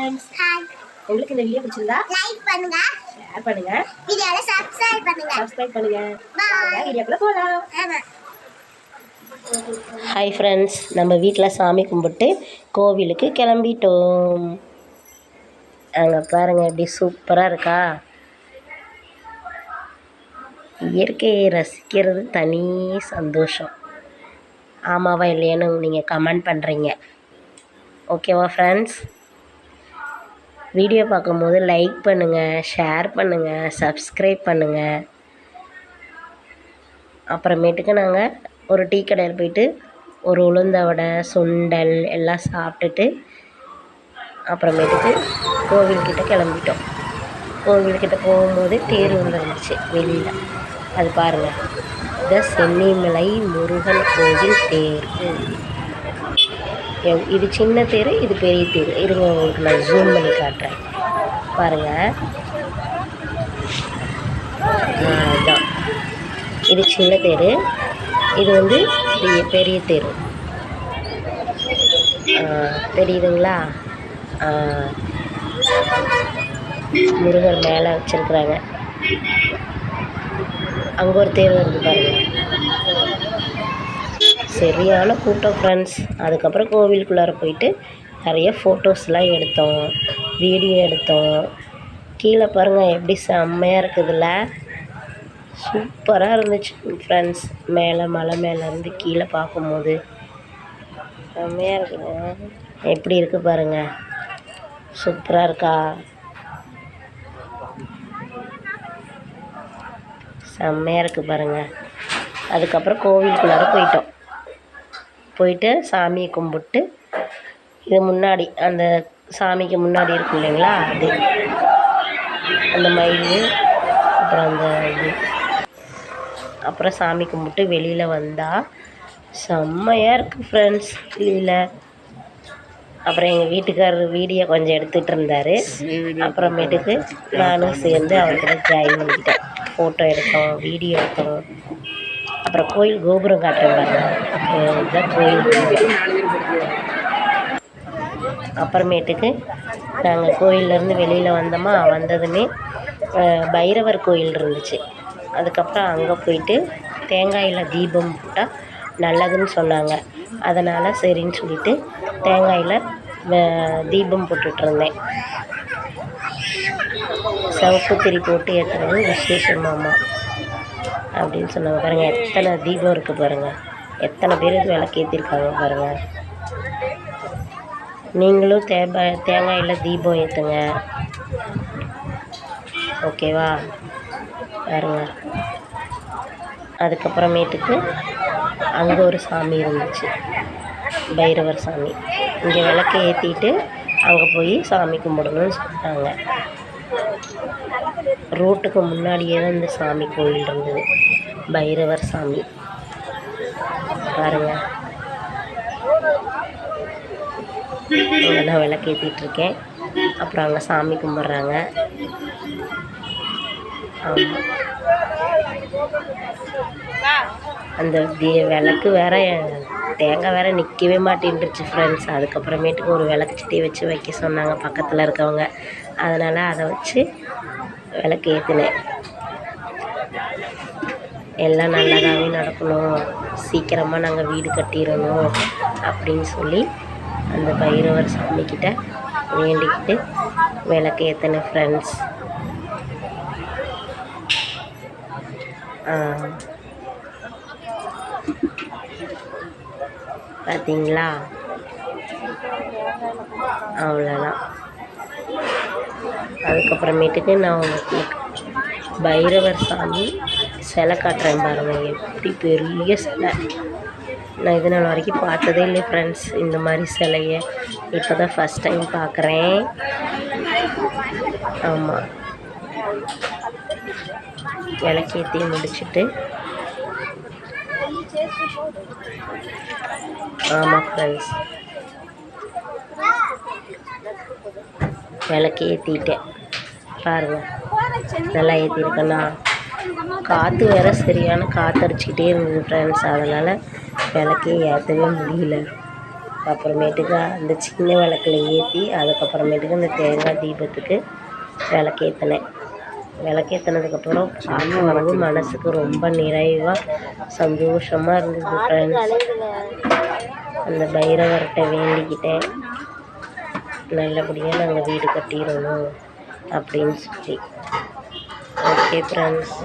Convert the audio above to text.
Friends உங்களுக்கு இந்த video பிடிச்சிருந்தா லைக் பண்ணுங்க ஷேர் பண்ணுங்க வீடியோவை சப்ஸ்கிரைப் பண்ணுங்க வாங்க வீடியோக்குள்ள போலாம் ஹாய் ஃப்ரெண்ட்ஸ் நம்ம வீட்டில் சாமி கும்பிட்டு கோவிலுக்கு கிளம்பிட்டோம் அங்கே பாருங்கள் எப்படி சூப்பராக இருக்கா இயற்கையை ரசிக்கிறது தனி சந்தோஷம் ஆமாவா இல்லையான்னு நீங்கள் கமெண்ட் பண்ணுறீங்க ஓகேவா ஃப்ரெண்ட்ஸ் வீடியோ பார்க்கும்போது லைக் பண்ணுங்கள் ஷேர் பண்ணுங்கள் சப்ஸ்கிரைப் பண்ணுங்கள் அப்புறமேட்டுக்கு நாங்கள் ஒரு டீ கடையில் போயிட்டு ஒரு உளுந்த வடை சுண்டல் எல்லாம் சாப்பிட்டுட்டு அப்புறமேட்டுக்கு கோவில்கிட்ட கிளம்பிட்டோம் கோவில்கிட்ட போகும்போது தேர் வந்துருந்துச்சு வெளியில் அது பாருங்கள் இந்த சென்னிமலை முருகன் கோவில் தேர் இது சின்ன தேர் இது பெரிய தேர் இருங்க உங்களுக்கு நான் ஜூம் பண்ணி காட்டுறேன் பாருங்கள் இதுதான் இது சின்ன தேர் இது வந்து பெரிய தேர் தெரியுதுங்களா முருகர் மேலே வச்சுருக்குறாங்க அங்கே ஒரு தேர் வருது பாருங்கள் சரியான கூட்டம் ஃப்ரெண்ட்ஸ் அதுக்கப்புறம் கோவிலுக்குள்ளார போயிட்டு நிறைய ஃபோட்டோஸ்லாம் எடுத்தோம் வீடியோ எடுத்தோம் கீழே பாருங்கள் எப்படி செம்மையாக இருக்குதுல்ல சூப்பராக இருந்துச்சு ஃப்ரெண்ட்ஸ் மேலே மலை மேலேருந்து கீழே பார்க்கும்போது செம்மையாக இருக்குதுங்க எப்படி இருக்குது பாருங்கள் சூப்பராக இருக்கா செம்மையாக இருக்குது பாருங்கள் அதுக்கப்புறம் கோவிலுக்குள்ளார போயிட்டு சாமியை கும்பிட்டு இது முன்னாடி அந்த சாமிக்கு முன்னாடி இருக்கும் இல்லைங்களா அது அந்த மயில் அப்புறம் அந்த இது அப்புறம் சாமி கும்பிட்டு வெளியில் வந்தால் செம்மையாக இருக்குது ஃப்ரெண்ட்ஸ் வெளியில் அப்புறம் எங்கள் வீட்டுக்காரர் வீடியோ கொஞ்சம் எடுத்துகிட்டு இருந்தார் அப்புறமேட்டுக்கு நானும் சேர்ந்து அவர்கிட்ட ஜாயின் பண்ணிக்கிட்டேன் ஃபோட்டோ எடுத்தோம் வீடியோ எடுத்தோம் அப்புறம் கோயில் கோபுரம் காட்டுறேன் பாருங்கள் இதுதான் கோயில் கோபுரம் அப்புறமேட்டுக்கு நாங்கள் கோயிலேருந்து வெளியில் வந்ததுமே பைரவர் கோயில் இருந்துச்சு அதுக்கப்புறம் அங்கே போயிட்டு தேங்காயில் தீபம் போட்டால் நல்லதுன்னு சொன்னாங்க அதனால் சரின்னு சொல்லிவிட்டு தேங்காயில் தீபம் போட்டுட்ருந்தேன் சிவப்பு திரி போட்டு ஏற்றுறது விசேஷமாம்மா அப்படின்னு சொன்னாங்க பாருங்கள் எத்தனை தீபம் இருக்குது பாருங்கள் எத்தனை பேர் இது விளக்கேற்றிருக்காங்க பாருங்கள் நீங்களும் தேங்காயில் தீபம் ஏற்றுங்க ஓகேவா பாருங்கள் அதுக்கப்புறமேட்டுக்கு அங்கே ஒரு சாமி இருந்துச்சு பைரவர் சாமி இங்கே விளக்கு ஏற்றிட்டு அங்கே போய் சாமி கும்பிடணும்னு சொன்னாங்க ரோட்டுக்கு முன்னாடியே தான் இந்த சாமி கோயில் இருந்தது பைரவர் சாமி பாருங்கள் இங்கே நான் விளக்கேற்றிட்டுருக்கேன் அப்புறம் அங்கே சாமி கும்பிட்றாங்க ஆமாம் அந்த விளக்கு வேறு தேங்காய் வேறு நிற்கவே மாட்டேன்ருச்சு ஃப்ரெண்ட்ஸ் அதுக்கப்புறமேட்டுக்கு ஒரு விளக்கு சட்டி வச்சு வைக்க சொன்னாங்க பக்கத்தில் இருக்கவங்க அதனால் அதை வச்சு விளக்கு ஏற்றினேன் எல்லாம் நல்லதாகவே நடக்கணும் சீக்கிரமாக நாங்கள் வீடு கட்டிடணும் அப்படின்னு சொல்லி அந்த பைரவர் சாமிக்கிட்ட வேண்டிக்கிட்டு விளக்கு ஏற்றினேன் ஃப்ரெண்ட்ஸ் பார்த்தீங்களா அவ்வளோதான் அதுக்கப்புறமேட்டுக்கு நான் உங்களுக்கு பைரவர் சாமி சிலை காட்டுறேன் பாருங்கள் எப்படி பெரிய சிலை நான் இது நாள் வரைக்கும் பார்த்ததே இல்லை ஃப்ரெண்ட்ஸ் இந்த மாதிரி சிலையை இப்போ தான் ஃபஸ்ட் டைம் பார்க்குறேன் ஆமாம் விளக்கேற்றி முடிச்சுட்டு ஆமாம் ஃப்ரெண்ட்ஸ் விளக்கு ஏற்றிட்டேன் பாருங்கள் நல்லா ஏற்றிருக்கேண்ணா காற்று வேறு சரியான காற்றடிச்சிக்கிட்டே இருந்தது ஃப்ரெண்ட்ஸ் அதனால் விளக்கே ஏற்றவே முடியல அப்புறமேட்டுக்கு அந்த சின்ன விளக்கில் ஏற்றி அதுக்கப்புறமேட்டுக்கு அந்த தேங்காய் தீபத்துக்கு விளக்கேற்றினேன். விளக்கேற்றினதுக்கப்புறம் பார்க்கும்போது மனதுக்கு ரொம்ப நிறைவாக சந்தோஷமாக இருந்தது ஃப்ரெண்ட்ஸ். அந்த பைரவர்கிட்ட வேண்டிக்கிட்டேன், நல்லபடியாக நாங்கள் வீடு கட்டிடணும் அப்படின்னு சொல்லி. Okay friends.